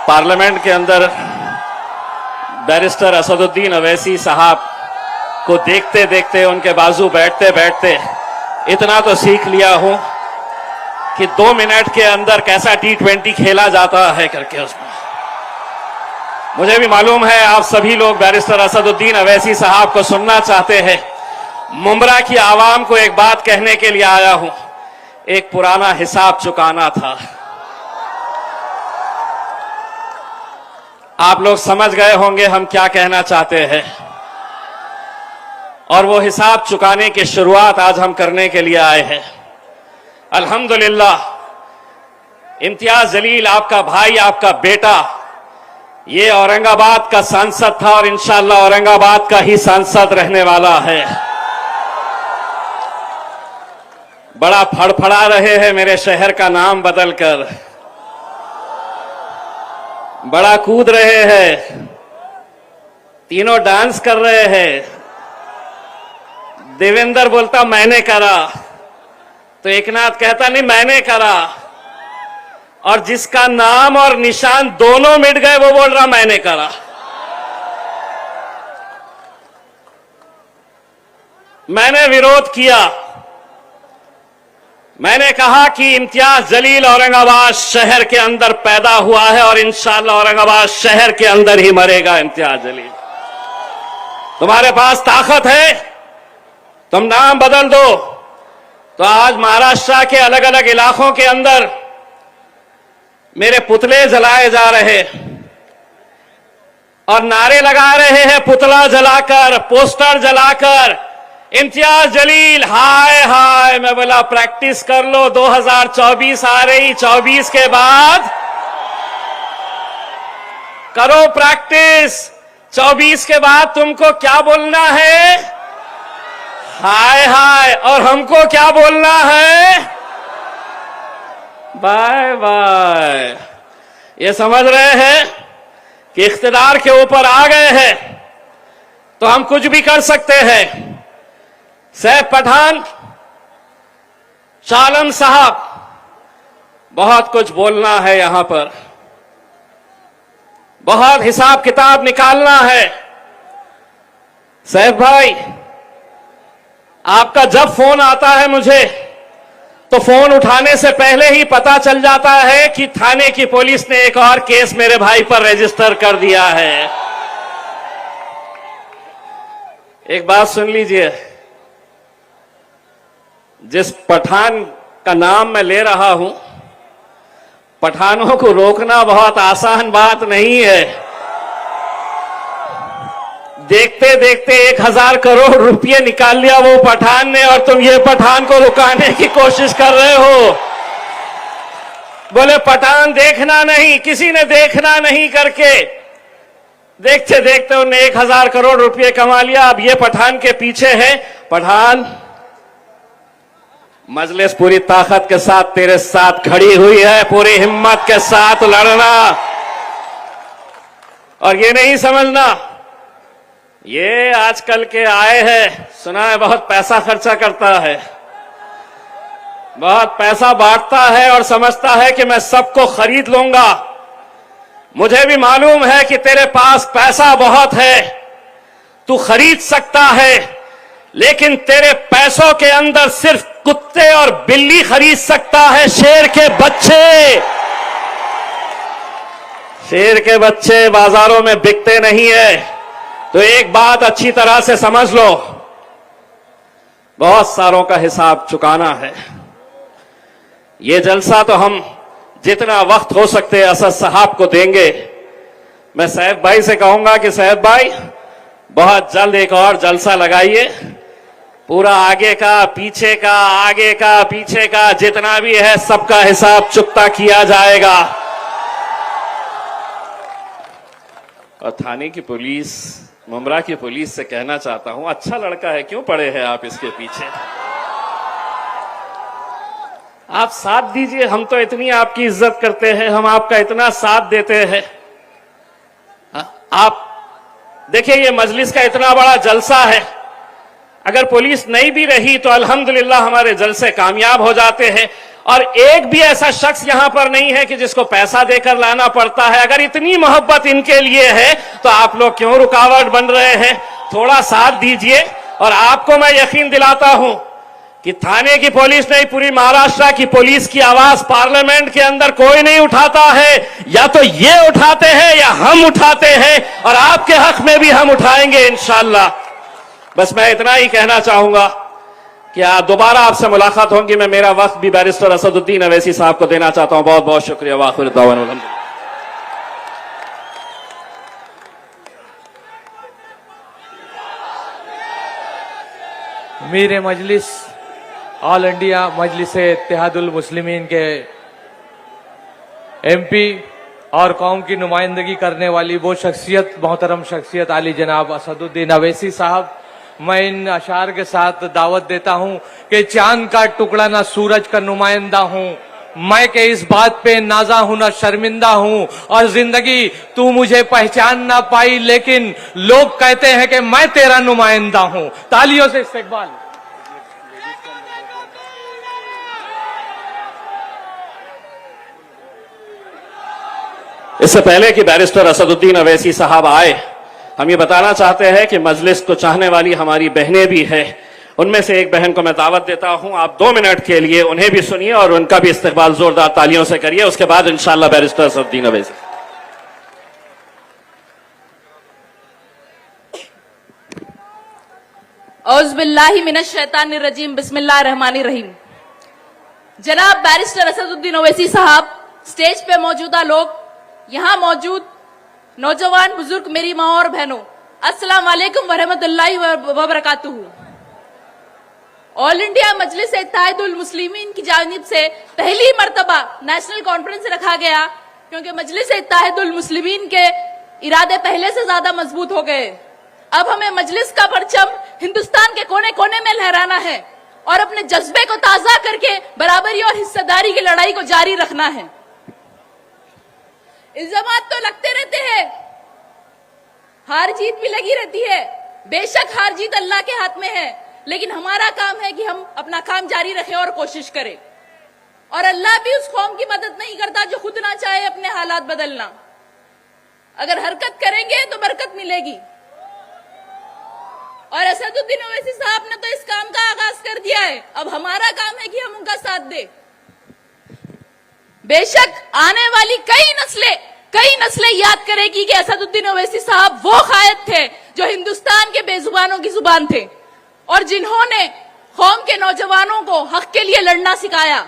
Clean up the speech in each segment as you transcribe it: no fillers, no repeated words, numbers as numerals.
Parliament के अंदर barrister Asaduddin Owaisi साहब को देखते देखते उनके बाजू बैठते बैठते इतना तो सीख लिया हूं कि 2 मिनट के अंदर कैसा T20 खेला जाता है करके। उसमें मुझे भी मालूम है आप सभी लोग बैरिस्टर असदुद्दीन अवैसी साहब को सुनना चाहते हैं। मुंब्रा की आवाम को एक बात कहने के लिए आया हूं, एक पुराना हिसाब चुकाना था। आप लोग समझ गए होंगे हम क्या कहना चाहते हैं, और वो हिसाब चुकाने की शुरुआत आज हम करने के लिए आए हैं। अल्हम्दुलिल्लाह, इम्तियाज जलील आपका भाई, आपका बेटा, ये औरंगाबाद का सांसद था और इंशाअल्लाह औरंगाबाद का ही सांसद रहने वाला है। बड़ा फड़फड़ा रहे हैं मेरे शहर का नाम बदलकर, बड़ा कूद रहे हैं, तीनों डांस कर रहे हैं। देवेंद्र बोलता मैंने करा, तो एकनाथ कहता नहीं मैंने करा, और जिसका नाम और निशान दोनों मिट गए वो बोल रहा मैंने करा। मैंने विरोध किया, मैंने कहा कि इम्तियाज जलील औरंगाबाद शहर के अंदर पैदा हुआ है और इंशाअल्लाह औरंगाबाद शहर के अंदर ही मरेगा इम्तियाज जलील। तुम्हारे पास ताकत है, तुम नाम बदल दो। तो आज महाराष्ट्र के अलग अलग इलाकों के अंदर मेरे पुतले जलाए जा रहे और नारे लगा रहे हैं, पुतला जलाकर, पोस्टर जलाकर, इम्तियाज जलील हाय हाय। मैं बोला प्रैक्टिस कर लो, 2024 आ रही, 24 के बाद करो प्रैक्टिस। 24 के बाद तुमको क्या बोलना है? हाय हाय। और हमको क्या बोलना है? Bye bye. ये समझ रहे हैं कि इख्तिदार के ऊपर आ गए हैं तो हम कुछ भी कर सकते हैं। सैफ पठान, शाह आलम साहब, बहुत कुछ बोलना है यहां पर, बहुत हिसाब किताब निकालना है। सैफ भाई, आपका जब फोन आता है मुझे तो फोन उठाने से पहले ही पता चल जाता है कि थाने की पुलिस ने एक और केस मेरे भाई पर रजिस्टर कर दिया है। एक बात सुन लीजिए, जिस पठान का नाम मैं ले रहा हूं, पठानों को रोकना बहुत आसान बात नहीं है। देखते देखते 1000 करोड़ रुपए निकाल लिया वो पठान ने, और तुम ये पठान को रुकाने की कोशिश कर रहे हो। बोले पठान देखना नहीं, किसी ने देखना नहीं करके देखते देखते उन्हें 1000 करोड़ रुपए कमा लिया। अब ये पठान के पीछे है। पठान, मजलिस पूरी ताकत के साथ तेरे साथ खड़ी हुई है, पूरी हिम्मत के साथ लड़ना। और ये नहीं समझना ये आजकल के आए हैं, सुना है बहुत पैसा खर्चा करता है, बहुत पैसा बांटता है और समझता है कि मैं सबको खरीद लूंगा। मुझे भी मालूम है कि तेरे पास पैसा बहुत है, तू खरीद सकता है, लेकिन तेरे पैसों के अंदर सिर्फ कुत्ते और बिल्ली खरीद सकता है, शेर के बच्चे। शेर के बच्चे बाजारों में बिकते नहीं है। तो एक बात अच्छी तरह से समझ लो, बहुत सारों का हिसाब चुकाना है। ये जलसा तो हम जितना वक्त हो सकते असद साहब को देंगे। मैं सैफ भाई से कहूंगा कि सैफ भाई बहुत जल्द एक और जलसा लगाइए, पूरा आगे का पीछे का, आगे का पीछे का जितना भी है सबका हिसाब चुकता किया जाएगा। और थाने की पुलिस, मुंब्रा की पुलिस से कहना चाहता हूं, अच्छा लड़का है, क्यों पड़े हैं आप इसके पीछे? आप साथ दीजिए, हम तो इतनी आपकी इज्जत करते हैं, हम आपका इतना साथ देते हैं। आप देखिए ये मजलिस का इतना बड़ा जलसा है, अगर पुलिस नहीं भी रही तो अल्हम्दुलिल्लाह हमारे जलसे कामयाब हो जाते हैं। और एक भी ऐसा शख्स यहां पर नहीं है कि जिसको पैसा देकर लाना पड़ता है। अगर इतनी मोहब्बत इनके लिए है तो आप लोग क्यों रुकावट बन रहे हैं? थोड़ा साथ दीजिए। और आपको मैं यकीन दिलाता हूं कि थाने की पुलिस नहीं, पूरी महाराष्ट्र की पुलिस की आवाज पार्लियामेंट के अंदर कोई नहीं उठाता है। या तो ये उठाते हैं या हम उठाते हैं, और आपके हक में भी हम उठाएंगे इंशाअल्लाह। बस मैं इतना ही कहना चाहूंगा कि दोबारा आपसे मुलाकात होगी। मैं मेरा वक्त भी बैरिस्टर असदुद्दीन अवैसी साहब को देना चाहता हूं। बहुत बहुत शुक्रिया। वाखिर दावाना। मीर मजलिस ऑल इंडिया मजलिस इत्तेहादुल मुस्लिमीन के एमपी और कौम की नुमाइंदगी करने वाली वो शख्सियत, मोहतरम शख्सियत आली जनाब असदुद्दीन अवैसी साहब, मैं इन अशार के साथ दावत देता हूं कि चांद का टुकड़ा ना सूरज का नुमाइंदा हूं, मैं के इस बात पे नाजा हूं ना शर्मिंदा हूं, और जिंदगी तू मुझे पहचान ना पाई लेकिन लोग कहते हैं कि मैं तेरा नुमाइंदा हूं। तालियों से इस्तकबाल। इससे पहले कि बैरिस्टर असदुद्दीन अवैसी साहब आए, हम ये बताना चाहते हैं कि मजलिस को चाहने वाली हमारी बहनें भी हैं। उनमें से एक बहन को मैं दावत देता हूं, आप 2 मिनट के लिए उन्हें भी सुनिए और उनका भी इस्तकबाल जोरदार तालियों से करिए। उसके बाद इंशाअल्लाह बैरिस्टर असदुद्दीन अवैसी। औज़ुबिल्लाहि मिनश शैतानिर रजीम, बिस्मिल्लाहिर रहमानिर रहीम। जनाब बैरिस्टर असदुद्दीन अवैसी साहब, स्टेज पे मौजूदा लोग, यहां मौजूद नौजवान बुजुर्ग, मेरी माँ और बहनों, अस्सलाम वालेकुम वरहमतुल्लाहि वबरकातुहू। ऑल इंडिया मजलिस इत्तेहादुल मुस्लिमीन की जानिब से पहली मर्तबा नेशनल कॉन्फ्रेंस रखा गया, क्योंकि मजलिस इत्तेहादुल मुस्लिमीन के इरादे पहले से ज्यादा मजबूत हो गए। अब हमें मजलिस का परचम हिंदुस्तान के कोने कोने में लहराना है और अपने जज्बे को ताजा करके बराबरी और हिस्सेदारी की लड़ाई को जारी रखना है। इल्जामात तो लगते रहते हैं, हार जीत भी लगी रहती है। बेशक हार जीत अल्लाह के हाथ में है, लेकिन हमारा काम है कि हम अपना काम जारी रखें और कोशिश करें। और अल्लाह भी उस कौम की मदद नहीं करता जो खुद ना चाहे अपने हालात बदलना। अगर हरकत करेंगे तो बरकत मिलेगी। और असदुद्दीन अवैसी साहब ने तो इस काम का आगाज कर दिया है, अब हमारा काम है कि हम उनका साथ दें। बेशक आने वाली कई नस्लें याद करेगी कि असदुद्दीन अवैसी साहब वो कायद थे जो हिंदुस्तान के बेजुबानों की जुबान थे और जिन्होंने कौम के नौजवानों को हक के लिए लड़ना सिखाया,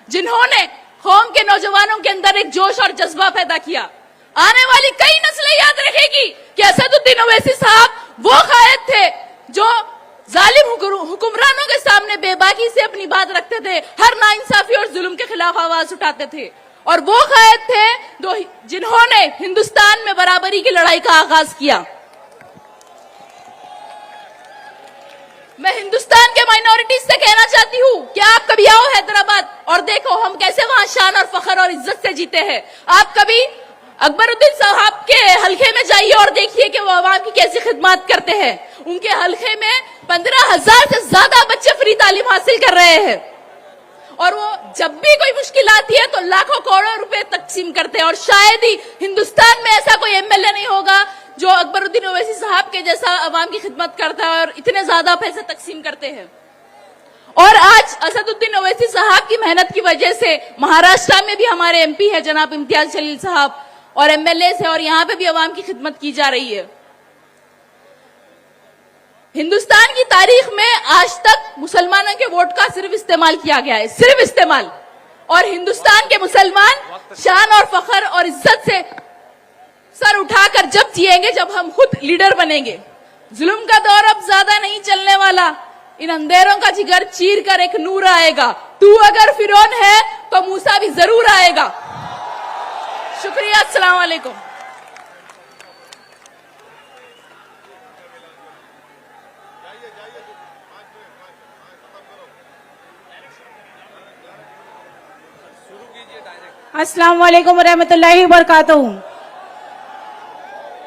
जिन्होंने कौम के नौजवानों के अंदर एक जोश और जज्बा पैदा किया। आने वाली कई नस्लें याद रखेगी कि असदुद्दीन अवैसी साहब वो कायद थे जो जालिम हुक्मरानों के सामने बेबाकी से अपनी बात रखते थे, हर नाइंसाफी और जुल्म के खिलाफ आवाज उठाते थे, और वो कायद थे जिन्होंने हिंदुस्तान में बराबरी की लड़ाई का आगाज किया। मैं हिंदुस्तान के माइनॉरिटीज से कहना चाहती हूँ कि आप कभी आओ हैदराबाद और देखो हम कैसे वहां शान और फखर और इज्जत से जीते हैं। आप कभी अकबरुद्दीन साहब के हल्के में जाइए और देखिए कि वो आवाम की कैसी खिदमत करते हैं। उनके हल्के में 15,000 से ज्यादा बच्चे फ्री तालीम हासिल कर रहे हैं, और वो जब भी कोई मुश्किल आती है तो लाखों करोड़ों रुपए तकसीम करते हैं। और शायद ही हिंदुस्तान में ऐसा कोई एमएलए नहीं होगा जो अकबरुद्दीन अवैसी साहब के जैसा आवाम की खिदमत करता है और इतने ज्यादा पैसे तकसीम करते हैं। और आज असदुद्दीन अवैसी साहब की मेहनत की वजह से महाराष्ट्र में भी हमारे एमपी है जनाब इम्तियाज जलील साहब और एमएलए है, और यहाँ पे भी आवाम की खिदमत की जा रही है। हिंदुस्तान की तारीख में आज तक मुसलमानों के वोट का सिर्फ इस्तेमाल किया गया है, सिर्फ इस्तेमाल। और हिंदुस्तान के मुसलमान शान और फखर और इज्जत से सर उठाकर जब जिएंगे जब हम खुद लीडर बनेंगे। जुल्म का दौर अब ज्यादा नहीं चलने वाला, इन अंधेरों का जिगर चीर कर एक नूर आएगा। तू अगर फिरौन है तो मूसा भी जरूर आएगा। शुक्रिया, अस्सलाम वालेकुम। अस्सलाम वालेकुम रहमतुल्लाहि व बरकातहू।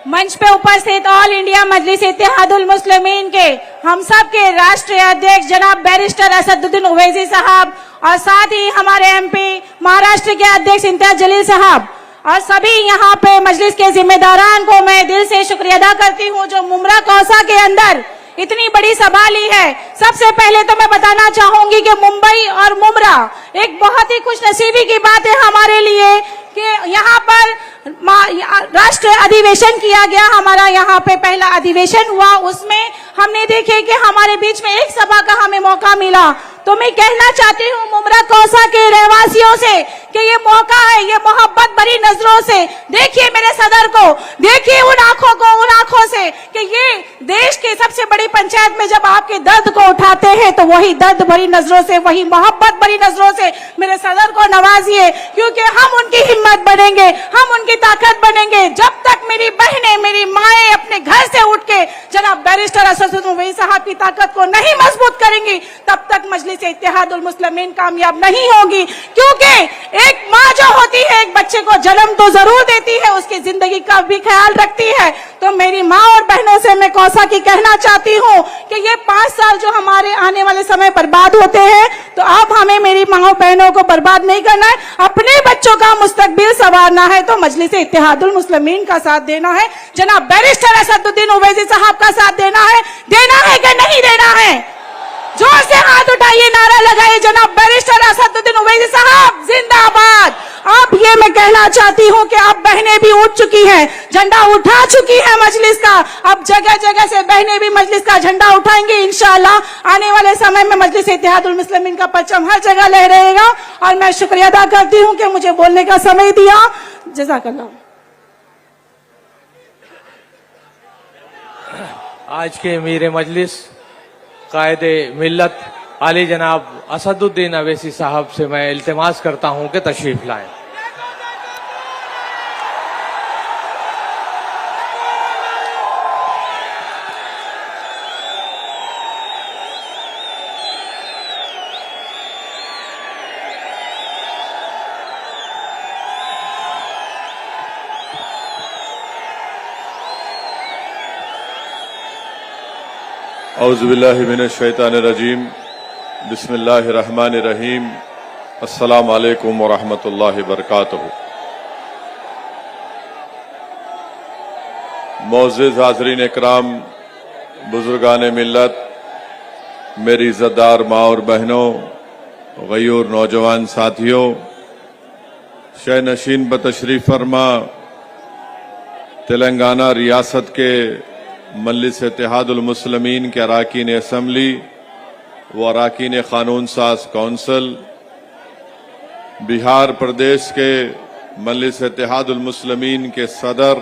मंच पे उपस्थित ऑल इंडिया मजलिस इत्तेहादुल मुस्लिमीन के हम सब के राष्ट्रीय अध्यक्ष जनाब बैरिस्टर असदुद्दीन ओवैसी साहब और साथ ही हमारे एमपी महाराष्ट्र के अध्यक्ष इम्तियाज जलील साहब और सभी यहाँ पे मजलिस के जिम्मेदारान को मैं दिल से शुक्रिया अदा करती हूँ जो मुमरा कौसा के अंदर इतनी बड़ी सभा ली है। सबसे पहले तो मैं बताना चाहूंगी कि मुंबई और मुमरा एक बहुत ही खुशनसीबी की बात है हमारे लिए कि यहाँ पर राष्ट्र अधिवेशन किया गया। हमारा यहाँ पे पहला अधिवेशन हुआ, उसमें हमने देखे कि हमारे बीच में एक सभा का हमें मौका मिला। तो मैं कहना चाहती हूँ मुमरा कौसा के रहवासियों से कि ये मौका है, ये मोहब्बत भरी नजरों से देखिए मेरे सदर को, देखिए उन आंखों को, उन आंखों से कि ये देश की सबसे बड़ी पंचायत में जब आपके दर्द को उठाते हैं तो वही दर्द भरी नजरों से, वही मोहब्बत भरी नजरों से मेरे सदर को नवाजिए, क्योंकि हम उनकी हिम्मत बनेंगे, हम उनकी ताकत बनेंगे जब तक मेरी बहनें, मेरी माएं अपने घर से उठ के जनाब बैरिस्टर असद ओवैसी साहब की ताकत को नहीं मजबूत करेंगी, तब तक मजलिस इत्तेहादुल मुस्लिमीन कामयाब नहीं होगी। क्योंकि एक माँ जो होती है एक बच्चे को जन्म तो जरूर देती है, उसकी जिंदगी का भी ख्याल रखती है। तो मेरी माँ और बहनों से मैं कौसा की कहना चाहती हूँ कि ये 5 साल जो हमारे आने वाले समय बर्बाद होते हैं, तो अब हमें मेरी माँ बहनों को बर्बाद नहीं करना है, अपने बच्चों का मुस्तकबिल संवारना है। तो मजलिस इत्तेहादुल मुस्लिमीन का साथ देना है, जनाब बैरिस्टर असदुद्दीन ओवैसी साहब का साथ देना है कि नहीं देना है? जोर से हाथ उठाइए, नारा लगाइए, जनाब बैरिस्टर असदुद्दीन ओवैसी साहब जिंदाबाद। अब ये मैं कहना चाहती हूँ कि अब बहनें भी उठ चुकी हैं, झंडा उठा चुकी है मजलिस का। अब जगह जगह से बहनें भी मजलिस का झंडा उठाएंगे इंशाअल्लाह। आने वाले समय में मजलिस इत्तेहादुल मुस्लिमीन का परचम हर जगह लहराएगा। और मैं शुक्रिया अदा करती हूँ कि मुझे बोलने का समय दिया। जज़ाकल्लाह। आज के मेरे मजलिस कायदे मिल्लत आली जनाब असदुद्दीन अवैसी साहब से मैं इल्तिमास करता हूं कि तशरीफ लाएं। औज़ुबिल्लाहि मिनश्शैतानिर्रजीम बिस्मिल्लाहिर्रहमानिर्रहीम अस्सलामु अलैकुम व रहमतुल्लाहि व बरकातुहू। मोअज़्ज़िज़ हाज़रीन इकराम, बुजुर्गान मिल्लत, मेरी इज़्ज़तदार माँ और बहनों, गयूर नौजवान साथियों, शह नशीन बतशरीफ़ फरमा तेलंगाना रियासत के मजलिस इत्तेहादुल मुस्लिमीन के अरकान असम्बली व अरकान क़ानून साज कौंसिल, बिहार प्रदेश के मजलिस इत्तेहादुल मुस्लिमीन के सदर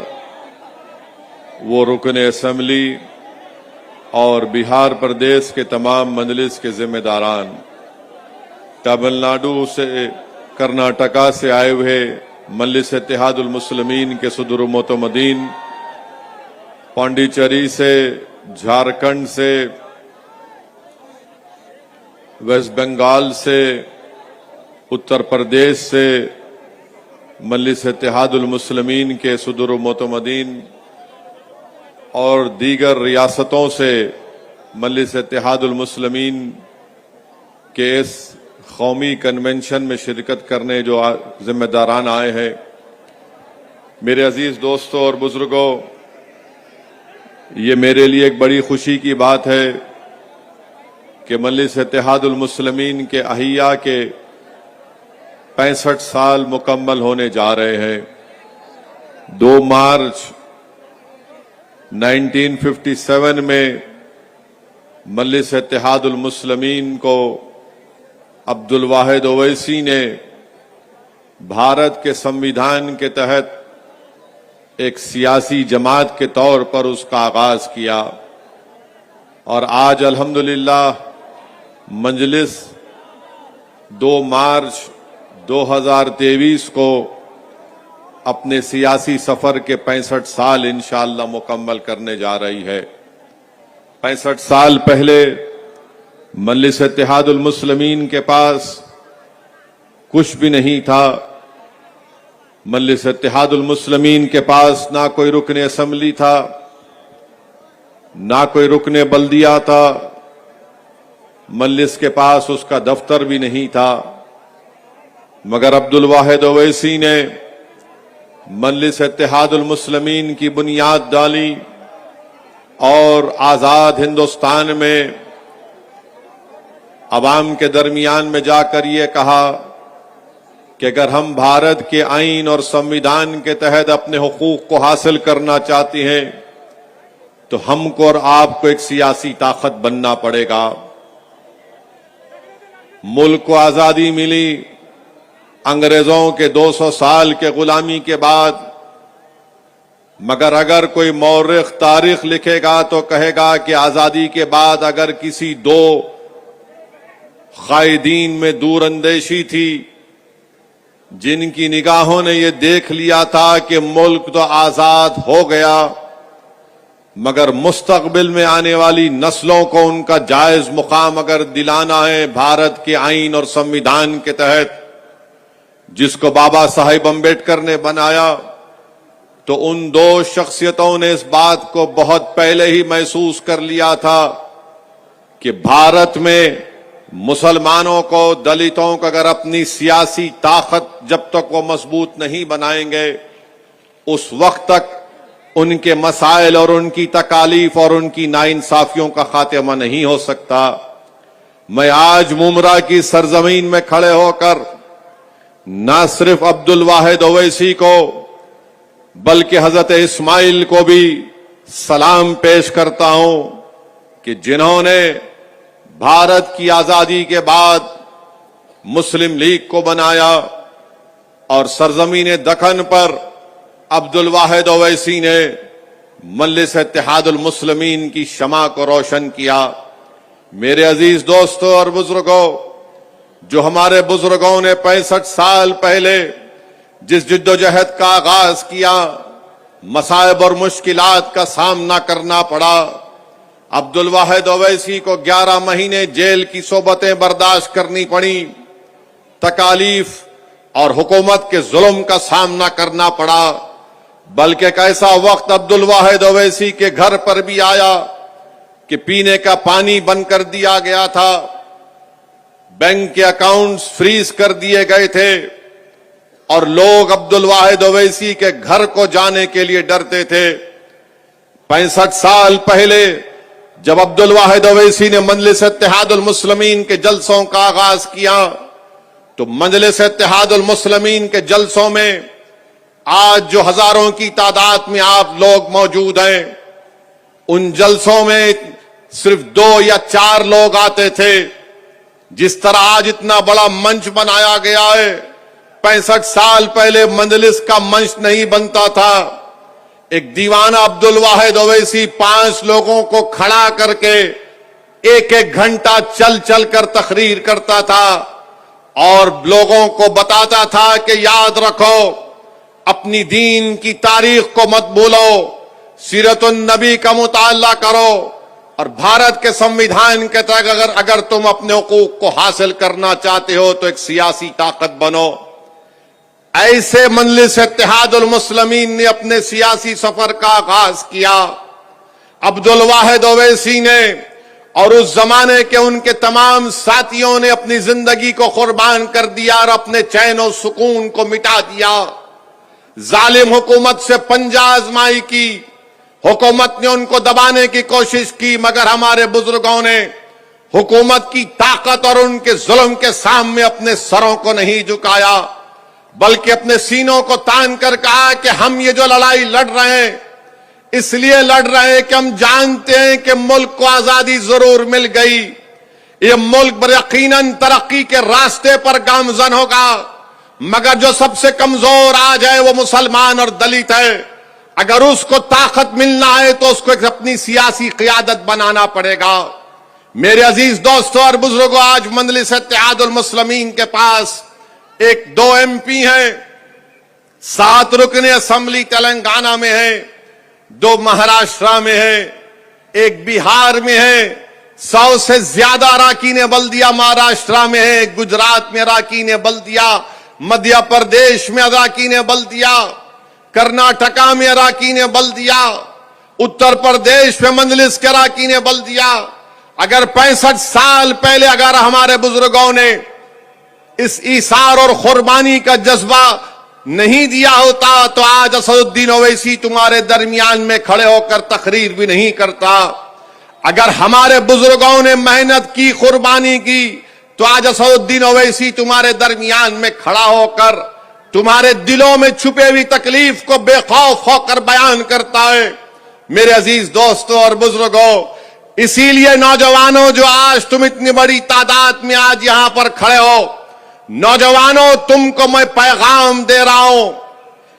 व रुकन असम्बली और बिहार प्रदेश के तमाम मजलिस के जिम्मेदारान, तमिलनाडु से, कर्नाटका से आए हुए मजलिस इत्तेहादुल मुस्लिमीन के सदर मोतमदीन, पांडिचेरी से, झारखंड से, वेस्ट बंगाल से, उत्तर प्रदेश से मजलिस इत्तेहादुल मुस्लिमीन के सदर मोतमदीन और दीगर रियासतों से मजलिस इत्तेहादुल मुस्लिमीन के इस कौमी कन्वेंशन में शिरकत करने जो जिम्मेदारान आए हैं, मेरे अजीज दोस्तों और बुजुर्गों, ये मेरे लिए एक बड़ी खुशी की बात है कि मजलिस इत्तेहादुल मुस्लिमीन के अहिया के 65 साल मुकम्मल होने जा रहे हैं। 2 मार्च 1957 में मजलिस इत्तेहादुल मुस्लिमीन को अब्दुल वाहिद ओवैसी ने भारत के संविधान के तहत एक सियासी जमात के तौर पर उसका आगाज किया और आज अल्हम्दुलिल्लाह मजलिस 2 मार्च 2023 को अपने सियासी सफर के 65 साल इंशाअल्लाह मुकम्मल करने जा रही है। 65 साल पहले मजलिस इत्तेहादुल मुस्लिमीन के पास कुछ भी नहीं था। मजलिस इत्तेहादुल मुस्लिमीन के पास ना कोई रुकन असम्बली था, ना कोई रुकन बल्दिया था, मजलिस के पास उसका दफ्तर भी नहीं था, मगर अब्दुल वाहिद ओवैसी ने मजलिस इत्तेहादुल मुस्लिमीन की बुनियाद डाली और आजाद हिंदुस्तान में अवाम के दरमियान में जाकर ये कहा कि अगर हम भारत के आईन और संविधान के तहत अपने हुकूक को हासिल करना चाहते हैं तो हमको और आपको एक सियासी ताकत बनना पड़ेगा। मुल्क को आजादी मिली अंग्रेजों के 200 साल के गुलामी के बाद, मगर अगर कोई मौरिख तारीख लिखेगा तो कहेगा कि आजादी के बाद अगर किसी दो कायदीन में दूरअंदेशी थी, जिनकी निगाहों ने यह देख लिया था कि मुल्क तो आजाद हो गया, मगर मुस्तकबिल में आने वाली नस्लों को उनका जायज मुकाम अगर दिलाना है भारत के आईन और संविधान के तहत जिसको बाबा साहेब अम्बेडकर ने बनाया, तो उन दो शख्सियतों ने इस बात को बहुत पहले ही महसूस कर लिया था कि भारत में मुसलमानों को, दलितों को अगर अपनी सियासी ताकत जब तक वो मजबूत नहीं बनाएंगे, उस वक्त तक उनके मसाइल और उनकी तकालीफ और उनकी नाइंसाफियों का खात्मा नहीं हो सकता। मैं आज मुमरा की सरजमीन में खड़े होकर न सिर्फ अब्दुल वाहिद ओवैसी को बल्कि हजरत इस्माइल को भी सलाम पेश करता हूं कि जिन्होंने भारत की आजादी के बाद मुस्लिम लीग को बनाया और सरजमीन दखन पर अब्दुल वाहिद ओवैसी ने मजलिस इत्तेहादुल मुस्लिमीन की शमा को रोशन किया। मेरे अजीज दोस्तों और बुजुर्गों, जो हमारे बुजुर्गों ने 65 साल पहले जिस जिद्दोजहद का आगाज किया, मसाइब और मुश्किलात का सामना करना पड़ा। अब्दुल वाहिद ओवैसी को 11 महीने जेल की सोबतें बर्दाश्त करनी पड़ी, तकालीफ और हुकूमत के जुल्म का सामना करना पड़ा। बल्कि एक ऐसा वक्त अब्दुल वाहिद ओवैसी के घर पर भी आया कि पीने का पानी बंद कर दिया गया था, बैंक के अकाउंट्स फ्रीज कर दिए गए थे और लोग अब्दुल वाहिद ओवैसी के घर को जाने के लिए डरते थे। 65 साल पहले जब अब्दुल वाहिद ओवैसी ने मजलिस इत्तेहादुल मुस्लिमीन के जलसों का आगाज किया, तो मजलिस इत्तेहादुल मुस्लिमीन के जलसों में आज जो हजारों की तादाद में आप लोग मौजूद हैं, उन जलसों में सिर्फ 2 या 4 लोग आते थे। जिस तरह आज इतना बड़ा मंच बनाया गया है, 65 साल पहले मजलिस का मंच नहीं बनता था। एक दीवाना अब्दुल वाहिद ओवैसी 5 लोगों को खड़ा करके 1-1 घंटा चल चल कर तकरीर करता था और लोगों को बताता था कि याद रखो, अपनी दीन की तारीख को मत भूलो, सीरतुन नबी का मुताला करो और भारत के संविधान के तहत अगर तुम अपने हुकूक को हासिल करना चाहते हो तो एक सियासी ताकत बनो। ऐसे मजलिस इत्तेहादुल मुस्लिमीन ने अपने सियासी सफर का आगाज किया। अब्दुल वाहिद ओवैसी ने और उस जमाने के उनके तमाम साथियों ने अपनी जिंदगी को कुर्बान कर दिया और अपने चैन और सुकून को मिटा दिया। जालिम हुकूमत से पंजा आजमाई की, हुकूमत ने उनको दबाने की कोशिश की, मगर हमारे बुजुर्गों ने हुकूमत की ताकत और उनके जुल्म के सामने अपने सरों को नहीं झुकाया, बल्कि अपने सीनों को तान कर कहा कि हम ये जो लड़ाई लड़ रहे हैं इसलिए लड़ रहे हैं कि हम जानते हैं कि मुल्क को आजादी जरूर मिल गई, ये मुल्क यकीनन तरक्की के रास्ते पर गामजन होगा, मगर जो सबसे कमजोर आज है वो मुसलमान और दलित है। अगर उसको ताकत मिलना है तो उसको एक अपनी सियासी क़ियादत बनाना पड़ेगा। मेरे अजीज दोस्तों और बुजुर्गों, आज मजलिस इत्तेहादुल मुस्लिमीन के पास 2 MP हैं, 7 रुकने असेंबली तेलंगाना में है, 2 महाराष्ट्र में है, 1 बिहार में है, 100 से ज्यादा अराकीन बल्दिया महाराष्ट्र में है, गुजरात में अराकीन बल्दिया, मध्य प्रदेश में अराकीन बल्दिया, कर्नाटका में अराकीन बल्दिया, उत्तर प्रदेश में मजलिस के अराकीन बल्दिया अगर 65 साल पहले अगर हमारे बुजुर्गों ने इस ईसार और कुर्बानी का जज्बा नहीं दिया होता तो आज असदुद्दीन ओवैसी तुम्हारे दरमियान में खड़े होकर तकरीर भी नहीं करता। अगर हमारे बुजुर्गों ने मेहनत की, कुर्बानी की, तो आज असदुद्दीन ओवैसी तुम्हारे दरमियान में खड़ा होकर तुम्हारे दिलों में छुपे हुई तकलीफ को बेखौफ होकर बयान करता है। मेरे अजीज दोस्तों और बुजुर्गों, इसीलिए नौजवानों, जो आज तुम इतनी बड़ी तादाद में आज यहां पर खड़े हो, नौजवानों, तुमको मैं पैगाम दे रहा हूं,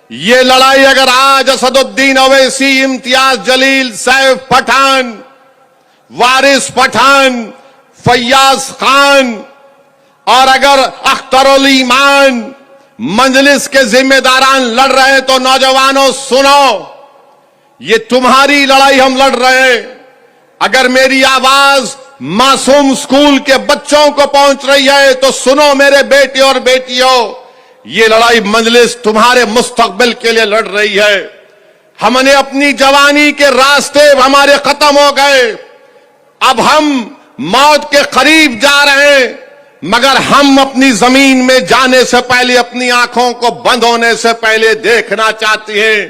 ये लड़ाई अगर आज असदुद्दीन ओवैसी, इम्तियाज जलील, सैफ पठान, वारिस पठान, फैयाज खान और अगर अख्तरुल ईमान मजलिस के जिम्मेदारान लड़ रहे हैं, तो नौजवानों सुनो, ये तुम्हारी लड़ाई हम लड़ रहे हैं। अगर मेरी आवाज मासूम स्कूल के बच्चों को पहुंच रही है तो सुनो मेरे बेटे और बेटियों, ये लड़ाई मजलिस तुम्हारे मुस्तकबिल के लिए लड़ रही है। हमने अपनी जवानी के रास्ते हमारे खत्म हो गए, अब हम मौत के करीब जा रहे हैं, मगर हम अपनी जमीन में जाने से पहले, अपनी आंखों को बंद होने से पहले देखना चाहते हैं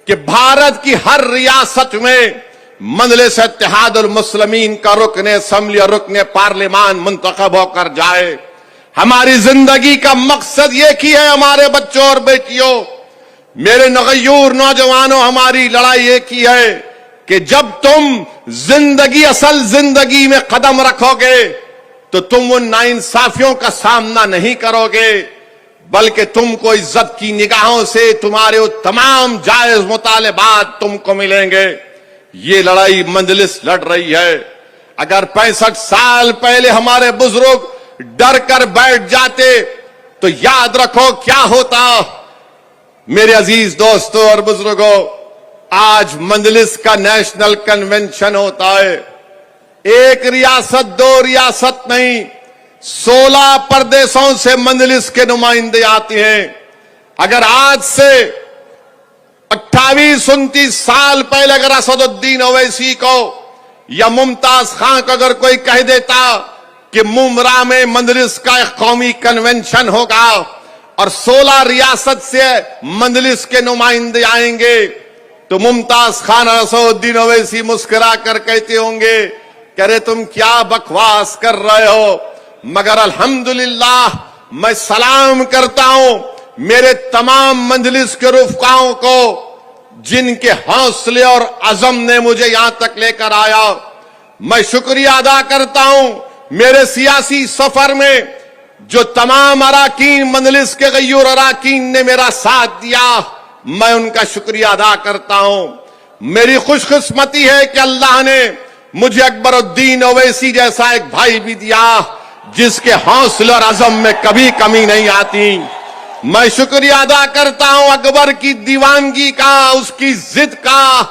कि भारत की हर रियासत में मजलिस इत्तेहादुल मुस्लिमीन का रुकने असम्बली और रुकने पार्लिमान मुंतखब होकर जाए। हमारी जिंदगी का मकसद एक ही है हमारे बच्चों और बेटियों, मेरे नगयूर नौजवानों, हमारी लड़ाई एक ही है कि जब तुम जिंदगी, असल जिंदगी में कदम रखोगे तो तुम उन नाइंसाफियों का सामना नहीं करोगे, बल्कि तुमको इज्जत की निगाहों से तुम्हारे तमाम जायज मुतालिबात तुमको मिलेंगे। ये लड़ाई मजलिस लड़ रही है। अगर 65 साल पहले हमारे बुजुर्ग डर कर बैठ जाते तो याद रखो क्या होता। मेरे अजीज दोस्तों और बुजुर्गों, आज मजलिस का नेशनल कन्वेंशन होता है। एक रियासत, दो रियासत नहीं, 16 प्रदेशों से मजलिस के नुमाइंदे आते हैं। अगर आज से 28-29 साल पहले अगर असदुद्दीन ओवैसी को या मुमताज खान को अगर कोई कह देता कि मुमरा में मजलिस का एक कौमी कन्वेंशन होगा और 16 रियासत से मजलिस के नुमाइंदे आएंगे, तो मुमताज खान और असदुद्दीन ओवैसी मुस्कुरा कर कहते होंगे कि अरे तुम क्या बकवास कर रहे हो। मगर अल्हम्दुलिल्लाह मैं सलाम करता हूं मेरे तमाम मजलिस के रुफकाओं को, जिनके हौसले और अज़म ने मुझे यहां तक लेकर आया। मैं शुक्रिया अदा करता हूं मेरे सियासी सफर में जो तमाम अराकीन, मजलिस के गयूर अराकीन ने मेरा साथ दिया, मैं उनका शुक्रिया अदा करता हूं। मेरी खुशकिस्मती है कि अल्लाह ने मुझे अकबरुद्दीन ओवैसी जैसा एक भाई भी दिया जिसके हौसले और अज़म में कभी कमी नहीं आती। मैं शुक्रिया अदा करता हूं अकबर की दीवानगी का, उसकी जिद का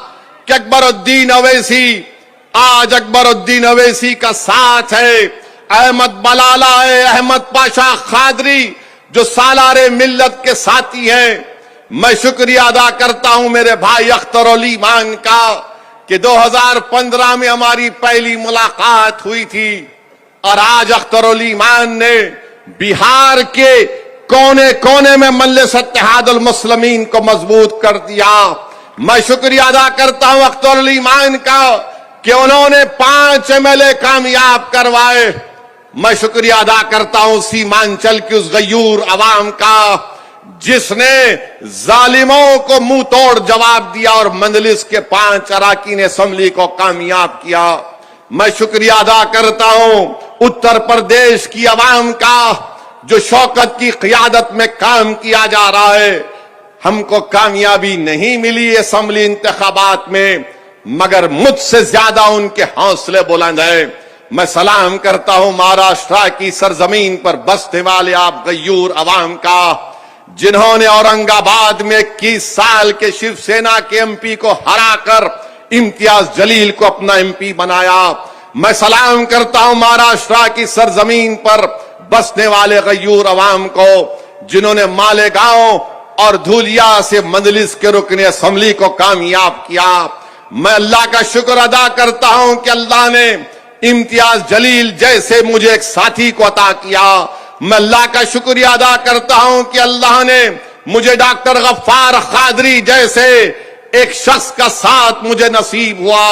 कि अकबरुद्दीन ओवैसी, आज अकबरुद्दीन ओवैसी का साथ है, अहमद बलाला है, अहमद पाशा खादरी जो सालारे मिल्लत के साथी हैं। मैं शुक्रिया अदा करता हूं मेरे भाई अख्तरुल ईमान का कि 2015 में हमारी पहली मुलाकात हुई थी और आज अख्तरुल ईमान ने बिहार के कोने कोने में मजलिस इत्तेहादुल मुस्लिमीन को मजबूत कर दिया। मैं शुक्रिया अदा करता हूं अख्तरुल ईमान का कि उन्होंने 5 MLA कामयाब करवाए। मैं शुक्रिया अदा करता हूं सीमांचल की उस गयूर अवाम का जिसने जालिमों को मुंह तोड़ जवाब दिया और मजलिस के 5 अराकीन असेंबली को कामयाब किया। मैं शुक्रिया अदा करता हूं उत्तर प्रदेश की अवाम का जो शौकत की क़ियादत में काम किया जा रहा है। हमको कामयाबी नहीं मिली असेंबली इंतखाबात में, मगर मुझसे ज्यादा उनके हौसले बुलंद हैं। मैं सलाम करता हूं महाराष्ट्र की सरजमीन पर बसने वाले आप गयूर अवाम का, जिन्होंने औरंगाबाद में 21 साल के शिवसेना के MP को हराकर इम्तियाज जलील को अपना MP बनाया। मैं सलाम करता हूं महाराष्ट्र की सरजमीन पर बसने वाले गयूर अवाम को, जिन्होंने मालेगांव और धूलिया से मजलिस के रुकने असेंबली को कामयाब किया। मैं अल्लाह का शुक्र अदा करता हूं कि अल्लाह ने इम्तियाज जलील जैसे मुझे एक साथी को अता किया। मैं अल्लाह का शुक्रिया अदा करता हूं कि अल्लाह ने मुझे डॉक्टर गफ्फार कादरी जैसे एक शख्स का साथ मुझे नसीब हुआ।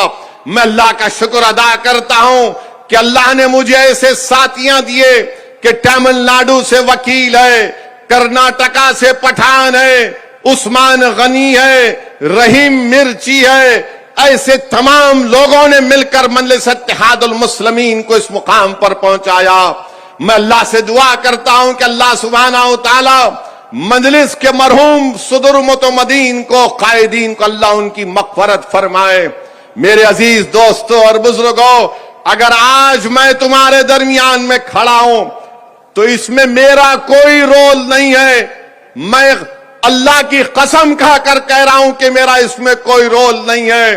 मैं अल्लाह का शुक्र अदा करता हूं कि अल्लाह ने मुझे ऐसे साथियां दिए कि तमिलनाडु से वकील है, कर्नाटका से पठान है, उस्मान गनी है, रहीम मिर्ची है। ऐसे तमाम लोगों ने मिलकर मजलिस इत्तेहादुल मुस्लिमीन को इस मुकाम पर पहुंचाया। मैं अल्लाह से दुआ करता हूं कि अल्लाह सुब्हानहू व तआला मजलिस के मरहूम सुदुर मुतमदीन को, कायदीन को अल्लाह उनकी मग़फ़िरत फरमाए। मेरे अजीज दोस्तों और बुजुर्गों, अगर आज मैं तुम्हारे दरमियान में खड़ा हूं तो इसमें मेरा कोई रोल नहीं है। मैं अल्लाह की कसम खाकर कह रहा हूं कि मेरा इसमें कोई रोल नहीं है।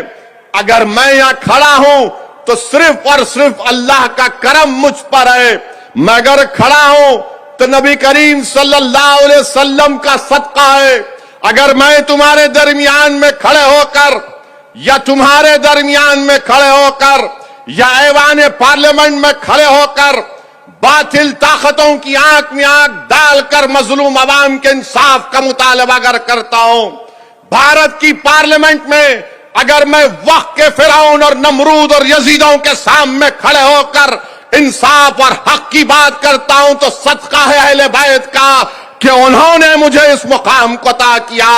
अगर मैं यहां खड़ा हूं तो सिर्फ और सिर्फ अल्लाह का करम मुझ पर है। मैं अगर खड़ा हूं तो नबी करीम सल्लल्लाहु अलैहि वसल्लम का सदका है। अगर मैं तुम्हारे दरमियान में खड़े होकर या तुम्हारे दरमियान में खड़े होकर या ऐवान पार्लियामेंट में खड़े होकर बातिल ताकतों की आंख में आंख डालकर मजलूम अवाम के इंसाफ का मुतालबा अगर करता हूं, भारत की पार्लियामेंट में अगर मैं वक्त के फिरौन और नमरूद और यजीदों के सामने खड़े होकर इंसाफ और हक की बात करता हूं तो सदका है अहले बैत का कि उन्होंने मुझे इस मुकाम को अता किया।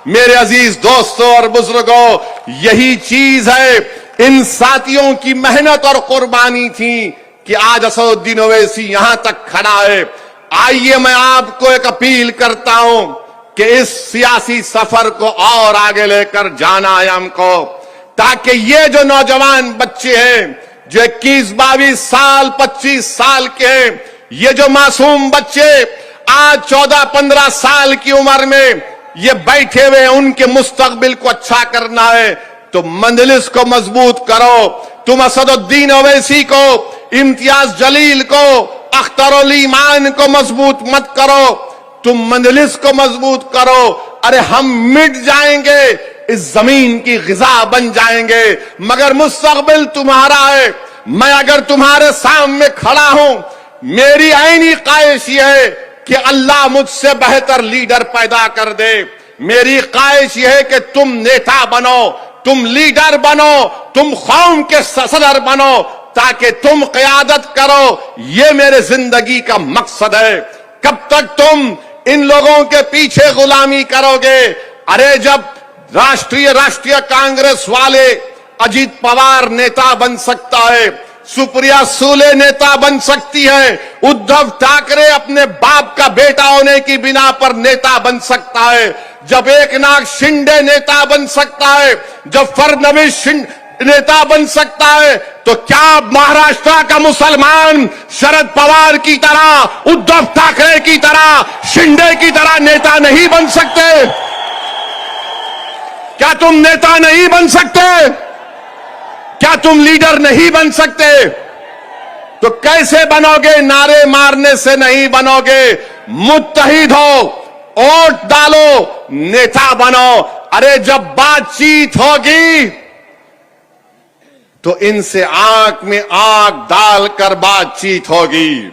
मेरे अजीज दोस्तों और बुजुर्गों, यही चीज है, इन साथियों की मेहनत और कुर्बानी थी कि आज असदुद्दीन ओवैसी यहां तक खड़ा है। आइए मैं आपको एक अपील करता हूं कि इस सियासी सफर को और आगे लेकर जाना है हमको, ताकि ये जो नौजवान बच्चे हैं जो 21-22 साल 25 साल के हैं, ये जो मासूम बच्चे आज 14-15 साल की उम्र में ये बैठे हुए हैं, उनके मुस्तकबिल को अच्छा करना है तो मजलिस को मजबूत करो। तुम असदुद्दीन ओवैसी को, इम्तियाज जलील को, अख्तरुल ईमान को मजबूत मत करो, तुम मजलिस को मजबूत करो। अरे हम मिट जाएंगे, इस जमीन की ग़िज़ा बन जाएंगे, मगर मुस्तकबिल तुम्हारा है। मैं अगर तुम्हारे सामने खड़ा हूं, मेरी ऐनी ख्वाहिश यह है कि अल्लाह मुझसे बेहतर लीडर पैदा कर दे। मेरी ख्वाहिश यह है कि तुम नेता बनो, तुम लीडर बनो, तुम कौम के सदर बनो, ताकि तुम क़यादत करो। ये मेरे जिंदगी का मकसद है। कब तक तुम इन लोगों के पीछे गुलामी करोगे? अरे जब राष्ट्रीय कांग्रेस वाले अजीत पवार नेता बन सकता है, सुप्रिया सूले नेता बन सकती है, उद्धव ठाकरे अपने बाप का बेटा होने की बिना पर नेता बन सकता है, जब एकनाथ शिंदे नेता बन सकता है, जब फडणवीस नेता बन सकता है, तो क्या महाराष्ट्र का मुसलमान शरद पवार की तरह, उद्धव ठाकरे की तरह, शिंदे की तरह नेता नहीं बन सकते? क्या तुम नेता नहीं बन सकते? क्या तुम लीडर नहीं बन सकते? तो कैसे बनोगे? नारे मारने से नहीं बनोगे। मुत्तहिद हो, वोट डालो, नेता बनो। अरे जब बातचीत होगी तो इनसे आंख में आंख डालकर बातचीत होगी,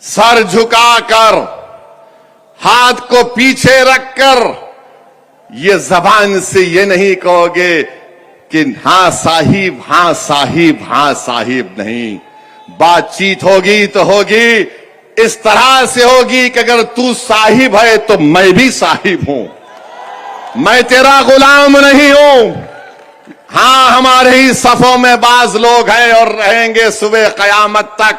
सर झुकाकर, हाथ को पीछे रखकर। ये जबान से ये नहीं कहोगे कि हां साहिब, हां साहिब, हां साहिब, नहीं। बातचीत होगी तो होगी इस तरह से होगी कि अगर तू साहिब है तो मैं भी साहिब हूं, मैं तेरा गुलाम नहीं हूं। हां, हमारे ही सफों में बाज लोग हैं और रहेंगे सुबह कयामत तक।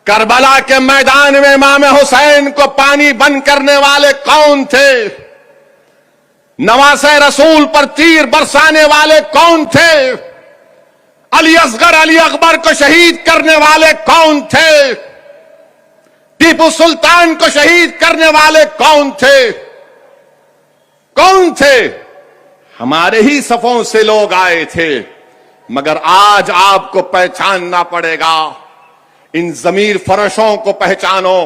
करबला के मैदान में इमाम हुसैन को पानी बंद करने वाले कौन थे? नवासे रसूल पर तीर बरसाने वाले कौन थे? अली असगर, अली अकबर को शहीद करने वाले कौन थे? टीपू सुल्तान को शहीद करने वाले कौन थे? कौन थे? हमारे ही सफों से लोग आए थे। मगर आज आपको पहचानना पड़ेगा। इन जमीर फरोशों को पहचानो,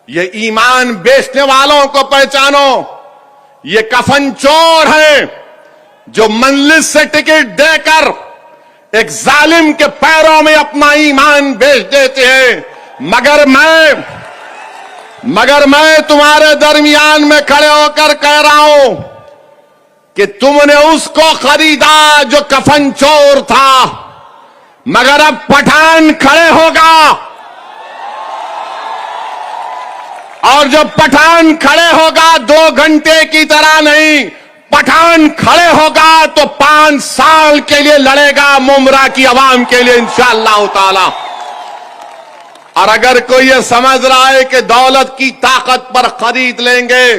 ये ईमान बेचने वालों को पहचानो। ये कफन चोर हैं जो मंजिल से टिकट देकर एक जालिम के पैरों में अपना ईमान बेच देते हैं। मगर मैं तुम्हारे दरमियान में खड़े होकर कह रहा हूं कि तुमने उसको खरीदा जो कफन चोर था, मगर अब पठान खड़े होगा, और जब पठान खड़े होगा 2 घंटे की तरह नहीं, पठान खड़े होगा तो 5 साल के लिए लड़ेगा मुमरा की आवाम के लिए इंशाअल्लाह ताला। और अगर कोई ये समझ रहा है कि दौलत की ताकत पर खरीद लेंगे,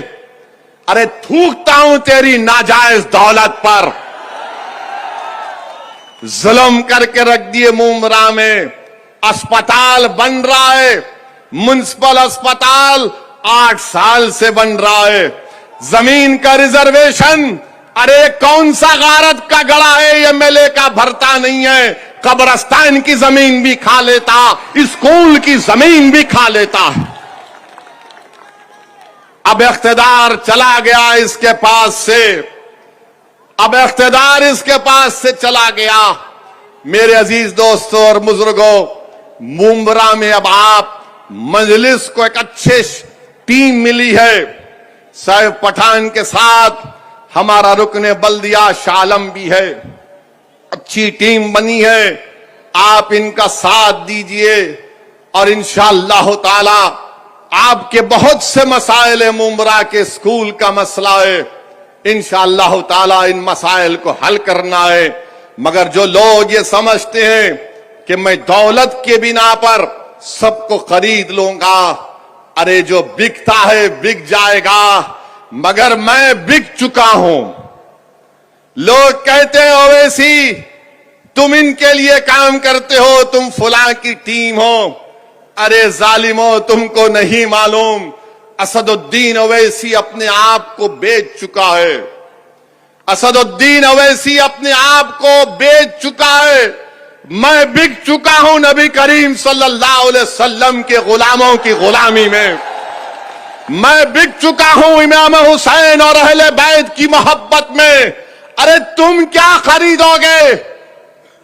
अरे थूकता हूं तेरी नाजायज दौलत पर। जुल्म करके रख दिए मुमरा में, अस्पताल बन रहा है, म्युनिसिपल अस्पताल 8 साल से बन रहा है। जमीन का रिजर्वेशन, अरे कौन सा गारत का गड़ा है एमएलए का भरता नहीं है, कब्रस्तान की जमीन भी खा लेता, स्कूल की जमीन भी खा लेता। अब इख्तिदार चला गया इसके पास से, अब इख्तिदार इसके पास से चला गया। मेरे अजीज दोस्तों और बुजुर्गों, मुमरा में अब आप मजलिस को एक अच्छे टीम मिली है। साहिब पठान के साथ हमारा रुकने बल्दिया शालम भी है, अच्छी टीम बनी है। आप इनका साथ दीजिए और इंशाअल्लाह ताला आपके बहुत से मसाइल है, मुमरा के स्कूल का मसला है, इंशाअल्लाह ताला इन मसाइल को हल करना है। मगर जो लोग ये समझते हैं कि मैं दौलत के बिना पर सबको खरीद लूंगा, अरे जो बिकता है बिक जाएगा, मगर मैं बिक चुका हूं। लोग कहते हैं ओवैसी तुम इनके लिए काम करते हो, तुम फुला की टीम हो। अरे जालिमो, तुमको नहीं मालूम, असदुद्दीन ओवैसी अपने आप को बेच चुका है। असदुद्दीन ओवैसी अपने आप को बेच चुका है। मैं बिक चुका हूं नबी करीम सल्लल्लाहु अलैहि वसल्लम के गुलामों की गुलामी में। मैं बिक चुका हूं इमाम हुसैन और अहले बैत की मोहब्बत में। अरे तुम क्या खरीदोगे?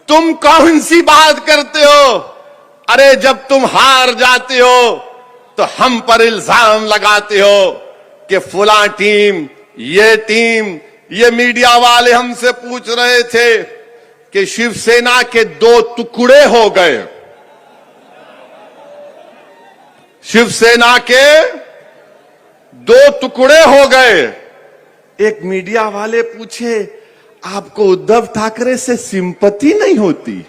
तुम कौन सी बात करते हो? अरे जब तुम हार जाते हो तो हम पर इल्जाम लगाते हो कि फुला टीम, ये मीडिया वाले हमसे पूछ रहे थे कि शिवसेना के 2 टुकड़े हो गए। शिवसेना के 2 टुकड़े हो गए। एक मीडिया वाले पूछे आपको उद्धव ठाकरे से सिंपैथी नहीं होती?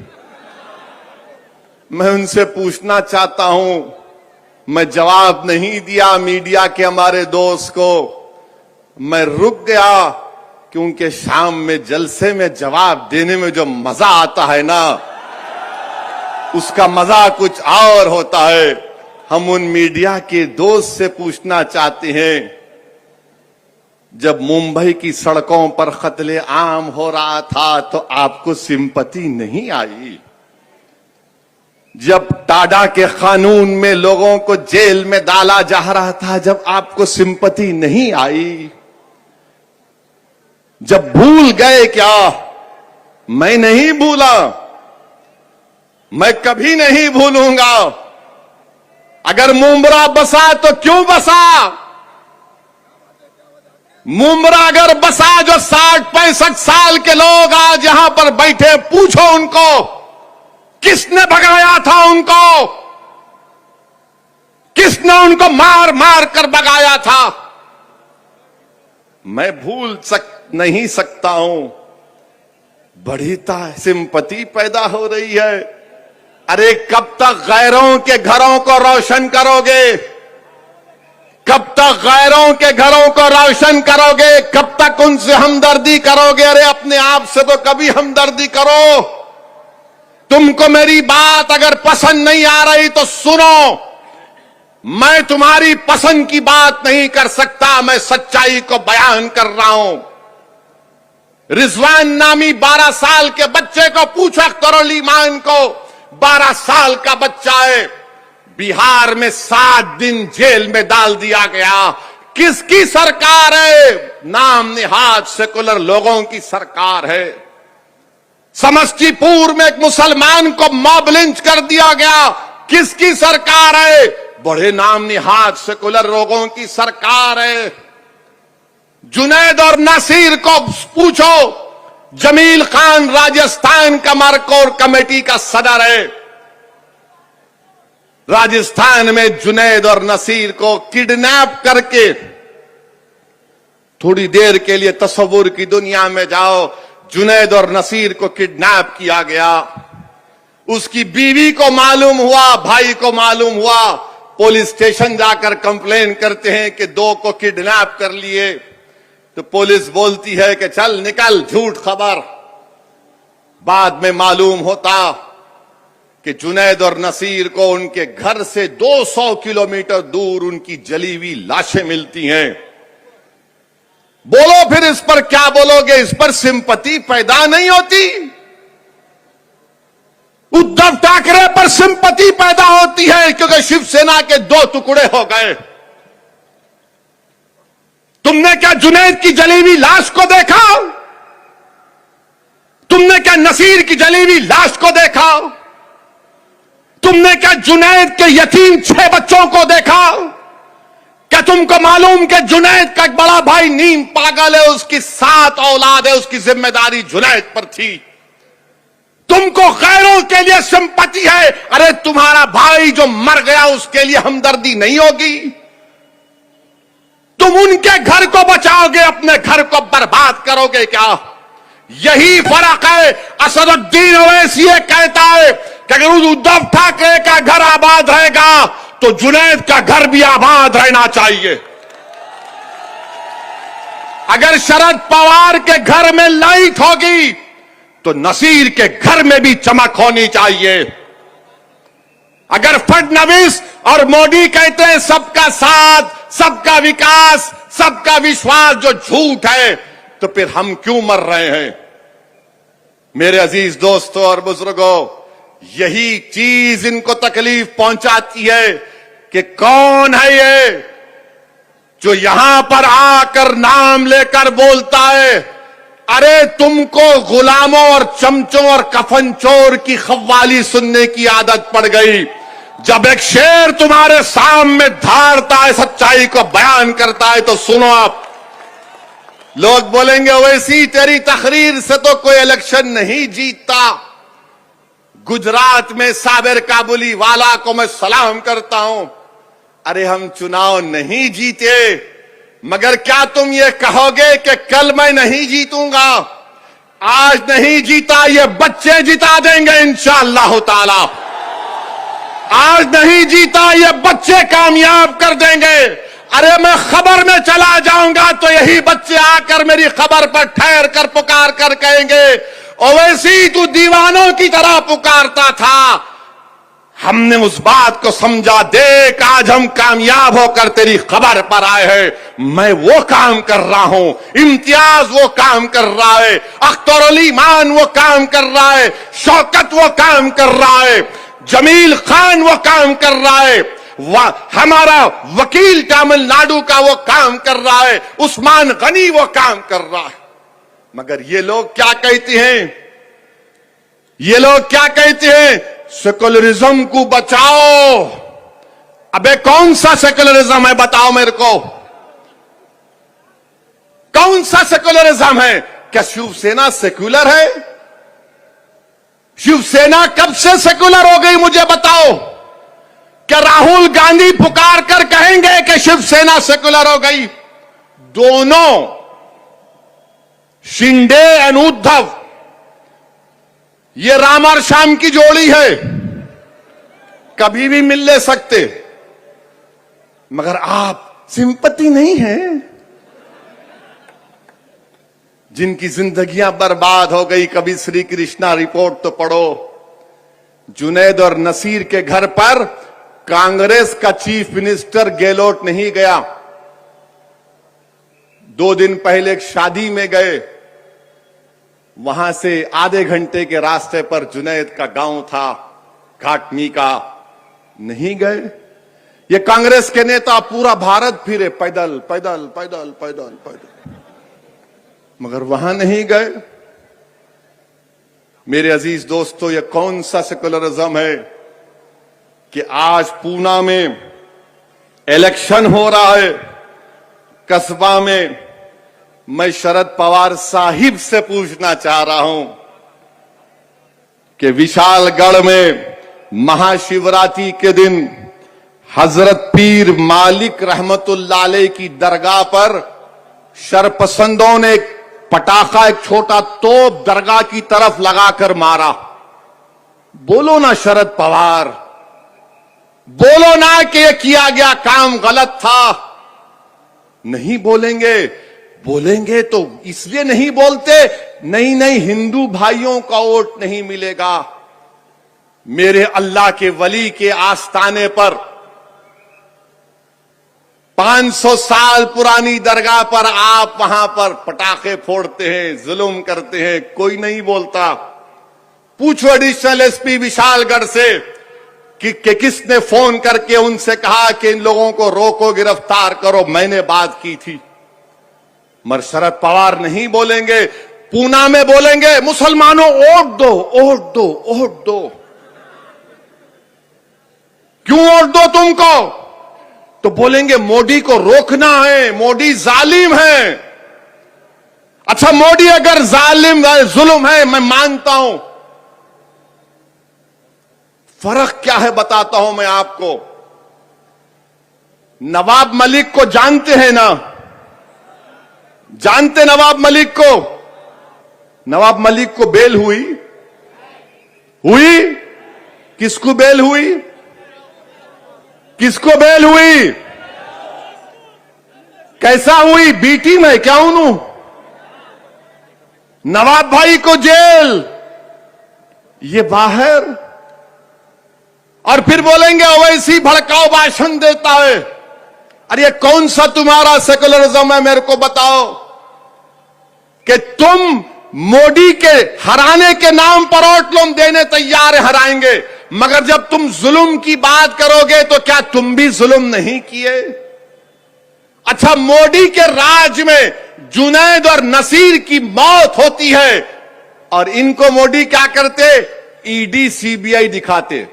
मैं उनसे पूछना चाहता हूं, मैं जवाब नहीं दिया मीडिया के हमारे दोस्त को, मैं रुक गया क्योंकि शाम में जलसे में जवाब देने में जो मजा आता है ना, उसका मजा कुछ और होता है। हम उन मीडिया के दोस्त से पूछना चाहते हैं, जब मुंबई की सड़कों पर कत्ले आम हो रहा था तो आपको सिंपैथी नहीं आई? जब टाडा के कानून में लोगों को जेल में डाला जा रहा था, जब आपको सिंपैथी नहीं आई? जब भूल गए क्या? मैं नहीं भूला, मैं कभी नहीं भूलूंगा। अगर मुमरा बसा तो क्यों बसा? मुमरा अगर बसा, जो 60-65 साल के लोग आज यहां पर बैठे, पूछो उनको किसने भगाया था उनको? किसने उनको मार मार कर भगाया था? मैं भूल नहीं सकता हूं। बड़ी सिंपैथी पैदा हो रही है। अरे कब तक गैरों के घरों को रोशन करोगे? कब तक गैरों के घरों को रोशन करोगे? कब तक उनसे हमदर्दी करोगे? अरे अपने आप से तो कभी हमदर्दी करो। तुमको मेरी बात अगर पसंद नहीं आ रही तो सुनो, मैं तुम्हारी पसंद की बात नहीं कर सकता, मैं सच्चाई को बयान कर रहा हूं। रिजवान नामी 12 साल के बच्चे को पूछा करो, ईमान को 12 साल का बच्चा है, बिहार में 7 दिन जेल में डाल दिया गया। किसकी सरकार है? नाम निहाद सेकुलर लोगों की सरकार है। समस्तीपुर में एक मुसलमान को मॉब लिंच कर दिया गया। किसकी सरकार है? बड़े नाम निहाद सेकुलर लोगों की सरकार है। जुनैद और नसीर को पूछो, जमील खान राजस्थान का मरकोर कमेटी का सदर है। राजस्थान में जुनैद और नसीर को किडनैप करके, थोड़ी देर के लिए तस्वुर की दुनिया में जाओ, जुनैद और नसीर को किडनैप किया गया। उसकी बीवी को मालूम हुआ, भाई को मालूम हुआ, पुलिस स्टेशन जाकर कंप्लेन करते हैं कि दो को किडनैप कर लिए। तो पुलिस बोलती है कि चल निकल, झूठ खबर। बाद में मालूम होता कि जुनैद और नसीर को उनके घर से 200 किलोमीटर दूर उनकी जली हुई लाशें मिलती हैं। बोलो फिर इस पर क्या बोलोगे? इस पर सिंपैथी पैदा नहीं होती? उद्धव ठाकरे पर सिंपैथी पैदा होती है क्योंकि शिवसेना के 2 टुकड़े हो गए। तुमने क्या जुनैद की जली हुई लाश को देखा? तुमने क्या नसीर की जली हुई लाश को देखा? तुमने क्या जुनैद के यतीम 6 बच्चों को देखा? क्या तुमको मालूम कि जुनैद का एक बड़ा भाई नीम पागल है, उसकी 7 औलाद है, उसकी जिम्मेदारी जुनैद पर थी। तुमको गैरों के लिए सिंपैथी है, अरे तुम्हारा भाई जो मर गया उसके लिए हमदर्दी नहीं होगी? तुम उनके घर को बचाओगे, अपने घर को बर्बाद करोगे क्या? यही फर्क है। असदुद्दीन ओवैसी कहता है कि अगर उद्धव ठाकरे का घर आबाद रहेगा तो जुनैद का घर भी आबाद रहना चाहिए। अगर शरद पवार के घर में लाइट होगी तो नसीर के घर में भी चमक होनी चाहिए। अगर फडणवीस और मोदी कहते हैं सबका साथ, सबका विकास, सबका विश्वास, जो झूठ है, तो फिर हम क्यों मर रहे हैं? मेरे अजीज दोस्तों और बुजुर्गों, यही चीज इनको तकलीफ पहुंचाती है कि कौन है ये जो यहां पर आकर नाम लेकर बोलता है, अरे तुमको गुलामों और चमचों और कफन चोर की खव्वाली सुनने की आदत पड़ गई। जब एक शेर तुम्हारे सामने धारता है, सच्चाई को बयान करता है, तो सुनो आप। लोग बोलेंगे ओवैसी तेरी तकरीर से तो कोई इलेक्शन नहीं जीतता। गुजरात में साबिर काबुली वाला को मैं सलाम करता हूं। अरे हम चुनाव नहीं जीते, मगर क्या तुम ये कहोगे कि कल मैं नहीं जीतूंगा? आज नहीं जीता, ये बच्चे जिता देंगे इंशाअल्लाह ताला। आज नहीं जीता, ये बच्चे कामयाब कर देंगे। अरे मैं खबर में चला जाऊंगा तो यही बच्चे आकर मेरी खबर पर ठहर कर पुकार कर कहेंगे, ओवैसी तू दीवानों की तरह पुकारता था, हमने उस बात को समझा। देख आज हम कामयाब होकर तेरी खबर पर आए हैं। मैं वो काम कर रहा हूं, इम्तियाज वो काम कर रहा है, अख्तर अली मान वो काम कर रहा है, शौकत वो काम कर रहा है, जमील खान वो काम कर रहा है, हमारा वकील तमिलनाडु का वो काम कर रहा है, उस्मान गनी वो काम कर रहा है। मगर ये लोग क्या कहते हैं? ये लोग क्या कहते हैं? सेकुलरिज्म को बचाओ। अबे कौन सा सेकुलरिज्म है बताओ मेरे को? कौन सा सेकुलरिज्म है? क्या शिवसेना सेकुलर है? शिवसेना कब से सेकुलर हो गई मुझे बताओ? क्या राहुल गांधी पुकार कर कहेंगे कि शिवसेना सेकुलर हो गई? दोनों शिंदे एंड उद्धव, ये राम और श्याम की जोड़ी है, कभी भी मिल ले सकते। मगर आप सिंपैथी नहीं है। जिनकी जिंदगियां बर्बाद हो गई, कभी श्री कृष्णा रिपोर्ट तो पढ़ो। जुनैद और नसीर के घर पर कांग्रेस का चीफ मिनिस्टर गहलोत नहीं गया। 2 दिन पहले एक शादी में गए, वहां से आधे घंटे के रास्ते पर जुनैद का गांव था, घाटनी का, नहीं गए। ये कांग्रेस के नेता पूरा भारत फिरे, पैदल पैदल पैदल पैदल पैदल, मगर वहां नहीं गए। मेरे अजीज दोस्तों, यह कौन सा सेकुलरिज्म है कि आज पूना में इलेक्शन हो रहा है, कस्बा में मैं शरद पवार साहिब से पूछना चाह रहा हूं कि विशालगढ़ में महाशिवरात्रि के दिन हजरत पीर मालिक रहमतुल्लाह अलैह की दरगाह पर शरपसंदों ने पटाखा, एक छोटा तोप दरगाह की तरफ लगाकर मारा। बोलो ना शरद पवार, बोलो ना कि यह किया गया काम गलत था। नहीं बोलेंगे, बोलेंगे तो इसलिए नहीं बोलते, नहीं हिंदू भाइयों का वोट नहीं मिलेगा। मेरे अल्लाह के वली के आस्थाने पर 500 साल पुरानी दरगाह पर आप वहां पर पटाखे फोड़ते हैं, जुल्म करते हैं, कोई नहीं बोलता। पूछो एडिशनल एसपी विशालगढ़ से कि किसने फोन करके उनसे कहा कि इन लोगों को रोको, गिरफ्तार करो। मैंने बात की थी। मगर शरद पवार नहीं बोलेंगे। पूना में बोलेंगे मुसलमानों वोट दो, वोट दो, वोट दो। क्यों वोट दो तुमको? तो बोलेंगे मोदी को रोकना है, मोदी जालिम है। अच्छा, मोदी अगर जालिम जुल्म है, मैं मानता हूं। फर्क क्या है बताता हूं मैं आपको। नवाब मलिक को जानते हैं ना? जानते नवाब मलिक को? नवाब मलिक को बेल हुई? किसको बेल हुई? किसको बेल हुई? कैसा हुई? बीटी में क्या हूं? नवाब भाई को जेल, ये बाहर। और फिर बोलेंगे ओवैसी भड़काऊ भाषण देता है। अरे ये कौन सा तुम्हारा सेकुलरिज्म है? मेरे को बताओ कि तुम मोदी के हराने के नाम पर वोट लोग देने तैयार है, हराएंगे, मगर जब तुम जुल्म की बात करोगे तो क्या तुम भी जुल्म नहीं किए? अच्छा, मोदी के राज में जुनैद और नसीर की मौत होती है और इनको मोदी क्या करते? ईडी सीबीआई दिखाते,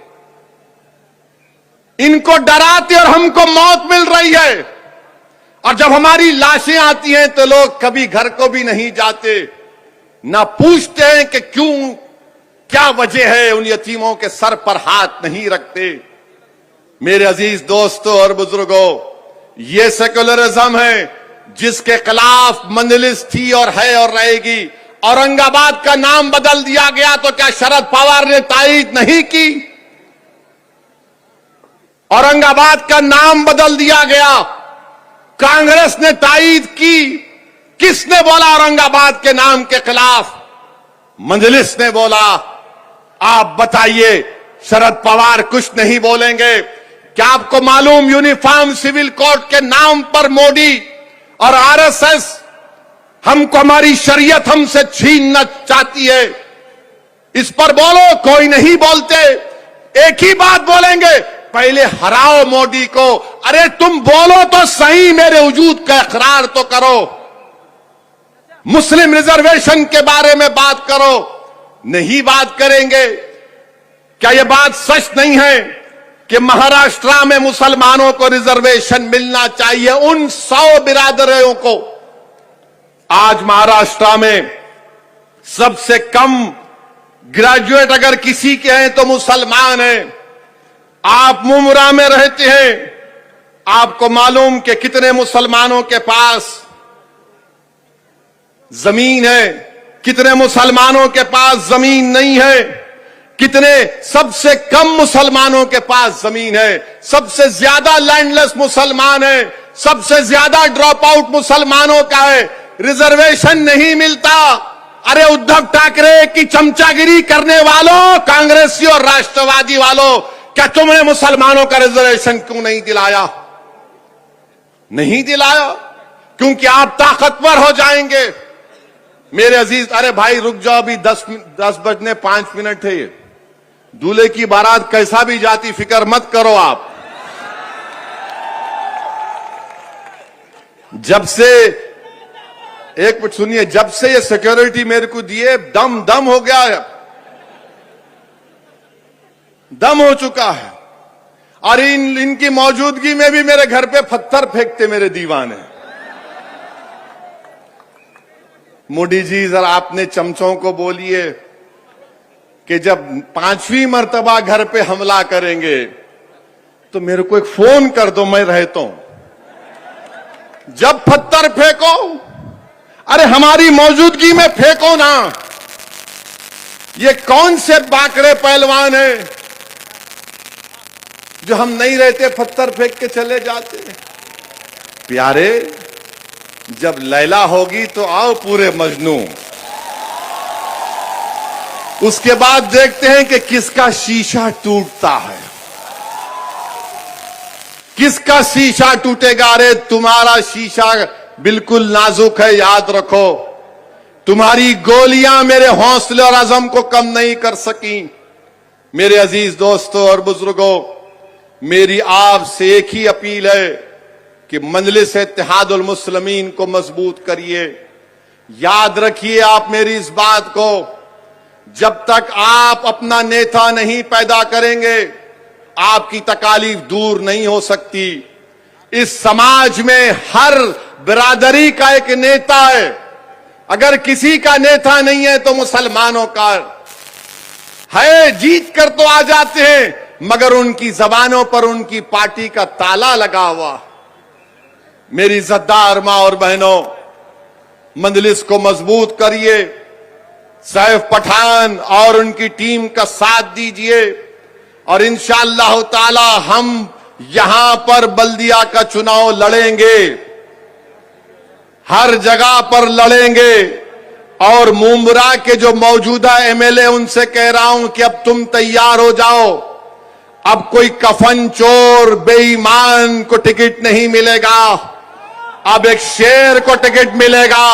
इनको डराते और हमको मौत मिल रही है। और जब हमारी लाशें आती हैं तो लोग कभी घर को भी नहीं जाते, ना पूछते हैं कि क्यों, क्या वजह है, उन यतीमों के सर पर हाथ नहीं रखते। मेरे अजीज दोस्तों और बुजुर्गों, ये सेकुलरिज्म है जिसके खिलाफ मजलिस थी और है और रहेगी। औरंगाबाद का नाम बदल दिया गया तो क्या शरद पवार ने तायीद नहीं की? औरंगाबाद का नाम बदल दिया गया, कांग्रेस ने तायीद की। किसने बोला औरंगाबाद के नाम के खिलाफ? मजलिस ने बोला। आप बताइए, शरद पवार कुछ नहीं बोलेंगे? क्या आपको मालूम यूनिफॉर्म सिविल कोड के नाम पर मोदी और आरएसएस हमको, हमारी शरीयत हमसे छीनना चाहती है? इस पर बोलो, कोई नहीं बोलते। एक ही बात बोलेंगे, पहले हराओ मोदी को। अरे तुम बोलो तो सही, मेरे वजूद का इकरार तो करो। मुस्लिम रिजर्वेशन के बारे में बात करो, नहीं बात करेंगे। क्या यह बात सच नहीं है कि महाराष्ट्र में मुसलमानों को रिजर्वेशन मिलना चाहिए? उन 100 बिरादरों को आज महाराष्ट्र में सबसे कम ग्रेजुएट अगर किसी के हैं तो मुसलमान हैं। आप मुमरा में रहते हैं, आपको मालूम कि कितने मुसलमानों के पास जमीन है, कितने मुसलमानों के पास जमीन नहीं है, कितने, सबसे कम मुसलमानों के पास जमीन है, सबसे ज्यादा लैंडलेस मुसलमान है, सबसे ज्यादा ड्रॉप आउट मुसलमानों का है। रिजर्वेशन नहीं मिलता। अरे उद्धव ठाकरे की चमचागिरी करने वालों, कांग्रेसी और राष्ट्रवादी वालों, क्या तुमने मुसलमानों का रिजर्वेशन क्यों नहीं दिलाया? नहीं दिलाया क्योंकि आप ताकतवर हो जाएंगे। मेरे अजीज, अरे भाई रुक जाओ, अभी 10 बजने 5 मिनट है। ये दूल्हे की बारात कैसा भी जाती, फिक्र मत करो आप। जब से, एक मिनट सुनिए, जब से ये सिक्योरिटी मेरे को दिए, दम हो गया। दम हो चुका है। और इनकी मौजूदगी में भी मेरे घर पे पत्थर फेंकते मेरे दीवाने। मोदी जी, जरा अपने चमचों को बोलिए कि जब 5वीं मर्तबा घर पे हमला करेंगे तो मेरे को एक फोन कर दो, मैं रहता हूं। जब पत्थर फेंको, अरे हमारी मौजूदगी में फेंको ना। ये कौन से बाकड़े पहलवान हैं जो हम नहीं रहते पत्थर फेंक के चले जाते? प्यारे, जब लैला होगी तो आओ पूरे मजनू। उसके बाद देखते हैं कि किसका शीशा टूटता है। किसका शीशा टूटेगा? अरे तुम्हारा शीशा बिल्कुल नाजुक है, याद रखो। तुम्हारी गोलियां मेरे हौसले और अज़म को कम नहीं कर सकी। मेरे अजीज दोस्तों और बुजुर्गों, मेरी आपसे एक ही अपील है कि मजलिस इत्तेहादुल मुस्लिमीन को मजबूत करिए। याद रखिए आप मेरी इस बात को, जब तक आप अपना नेता नहीं पैदा करेंगे, आपकी तकालीफ दूर नहीं हो सकती। इस समाज में हर बिरादरी का एक नेता है। अगर किसी का नेता नहीं है तो मुसलमानों का है। जीत कर तो आ जाते हैं, मगर उनकी जबानों पर उनकी पार्टी का ताला लगा हुआ। मेरी इज्जतदार मां और बहनों, मजलिस को मजबूत करिए। सैफ पठान और उनकी टीम का साथ दीजिए और इंशाअल्लाह ताला हम यहां पर बल्दिया का चुनाव लड़ेंगे, हर जगह पर लड़ेंगे। और मुंबरा के जो मौजूदा एमएलए, उनसे कह रहा हूं कि अब तुम तैयार हो जाओ। अब कोई कफन चोर बेईमान को टिकट नहीं मिलेगा। अब एक शेर को टिकट मिलेगा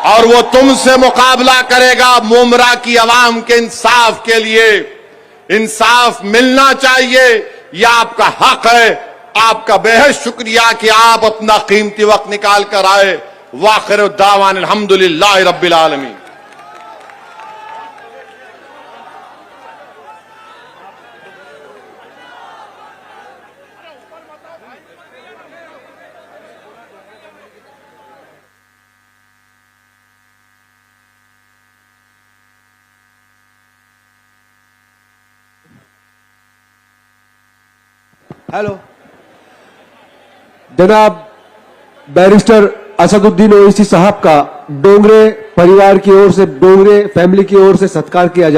और वो तुमसे मुकाबला करेगा मुंबरा की आवाम के इंसाफ के लिए। इंसाफ मिलना चाहिए, यह आपका हक है। आपका बेहद शुक्रिया कि आप अपना कीमती वक्त निकाल कर आए। वाखिर दावान अल्हम्दुलिल्लाह रब्बिल आलमीन। हेलो जनाब, बैरिस्टर असदुद्दीन ओवैसी साहब का डोंगरे परिवार की ओर से, डोंगरे फैमिली की ओर से सत्कार किया जाए।